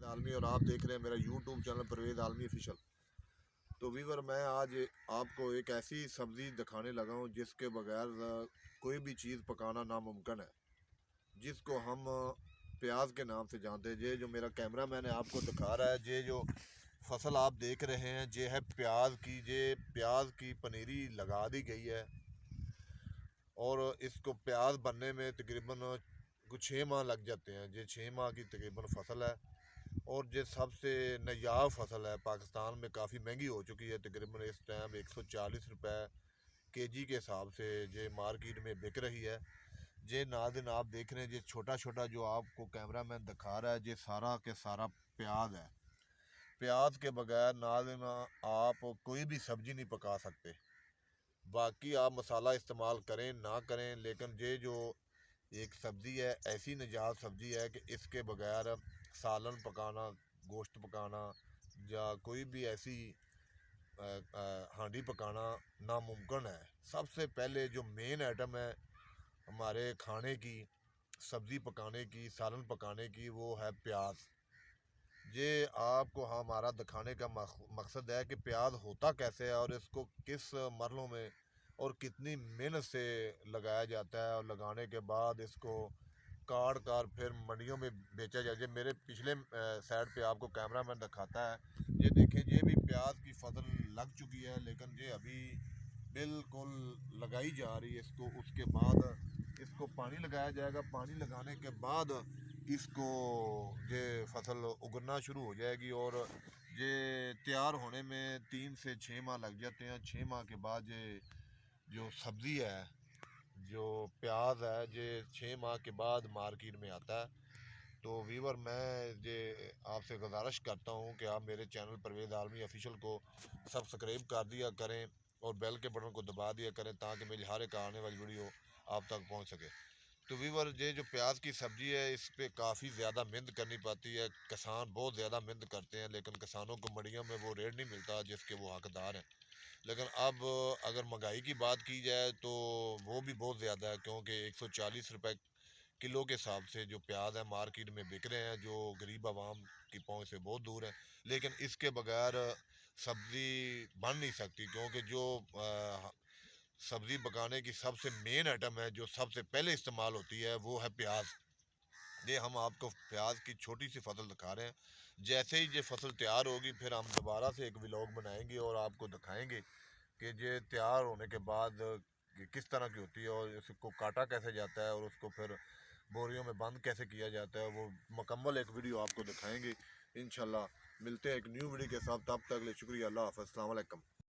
आलमी और आप देख रहे हैं मेरा यूट्यूब चैनल परवेज़ आलमी ऑफिशियल। तो वीवर मैं आज आपको एक ऐसी सब्ज़ी दिखाने लगा हूँ जिसके बगैर कोई भी चीज़ पकाना नामुमकिन है, जिसको हम प्याज के नाम से जानते हैं। ये जो मेरा कैमरा मैन है आपको दिखा रहा है, ये जो फसल आप देख रहे हैं ये है प्याज की। ये प्याज की पनीरी लगा दी गई है और इसको प्याज बनने में तकरीबन कुछ 6 माह लग जाते हैं। ये 6 माह की तकरीबन फसल है और ये सबसे नायाब फसल है। पाकिस्तान में काफ़ी महंगी हो चुकी है, तकरीबन इस टाइम 140 रुपए केजी के हिसाब से ये मार्केट में बिक रही है। ये नाज़रीन आप देख रहे हैं, ये छोटा छोटा जो आपको कैमरा मैन दिखा रहा है ये सारा के सारा प्याज है। प्याज के बगैर नाज़रीन आप कोई भी सब्ज़ी नहीं पका सकते। बाकी आप मसाला इस्तेमाल करें ना करें, लेकिन ये जो एक सब्ज़ी है ऐसी निजात सब्ज़ी है कि इसके बगैर सालन पकाना, गोश्त पकाना या कोई भी ऐसी हांडी पकाना नामुमकिन है। सबसे पहले जो मेन आइटम है हमारे खाने की, सब्ज़ी पकाने की, सालन पकाने की, वो है प्याज। ये आपको हमारा दिखाने का मकसद है कि प्याज होता कैसे है और इसको किस मरलों में और कितनी मेहनत से लगाया जाता है और लगाने के बाद इसको काट कर फिर मंडियों में बेचा जाए। मेरे पिछले साइड पे आपको कैमरा मैन दिखाता है, ये देखें ये भी प्याज की फसल लग चुकी है, लेकिन ये अभी बिल्कुल लगाई जा रही है। इसको उसके बाद इसको पानी लगाया जाएगा, पानी लगाने के बाद इसको ये फसल उगना शुरू हो जाएगी और ये तैयार होने में 3 से 6 माह लग जाते हैं। 6 माह के बाद ये जो सब्ज़ी है, जो प्याज है, ये 6 माह के बाद मार्केट में आता है। तो वीवर मैं ये आपसे गुजारिश करता हूँ कि आप मेरे चैनल परवेज़ आलमी ऑफिशियल को सब्सक्राइब कर दिया करें और बेल के बटन को दबा दिया करें ताकि मेरी हर एक आने वाली वीडियो आप तक पहुँच सके। तो वीवर ये जो प्याज की सब्ज़ी है इस पर काफ़ी ज़्यादा मेहनत करनी पड़ती है। किसान बहुत ज़्यादा मेहनत करते हैं, लेकिन किसानों को मंडियों में वो रेट नहीं मिलता जिसके वो हकदार हैं। लेकिन अब अगर महंगाई की बात की जाए तो वो भी बहुत ज़्यादा है, क्योंकि 140 रुपए किलो के हिसाब से जो प्याज है मार्केट में बिक रहे हैं, जो गरीब आवाम की पहुंच से बहुत दूर है। लेकिन इसके बगैर सब्ज़ी बन नहीं सकती, क्योंकि जो सब्ज़ी पकाने की सबसे मेन आइटम है, जो सबसे पहले इस्तेमाल होती है, वो है प्याज। ये हम आपको प्याज की छोटी सी फसल दिखा रहे हैं। जैसे ही ये फसल तैयार होगी फिर हम दोबारा से एक व्लॉग बनाएंगे और आपको दिखाएंगे कि ये तैयार होने के बाद किस तरह की होती है और इसको काटा कैसे जाता है और उसको फिर बोरियों में बंद कैसे किया जाता है। वो मुकम्मल एक वीडियो आपको दिखाएंगे इंशाल्लाह। मिलते हैं एक न्यू वीडियो के साथ, तब तक के लिए शुक्रिया। अल्लाह हाफ़िज़, अस्सलाम वालेकुम।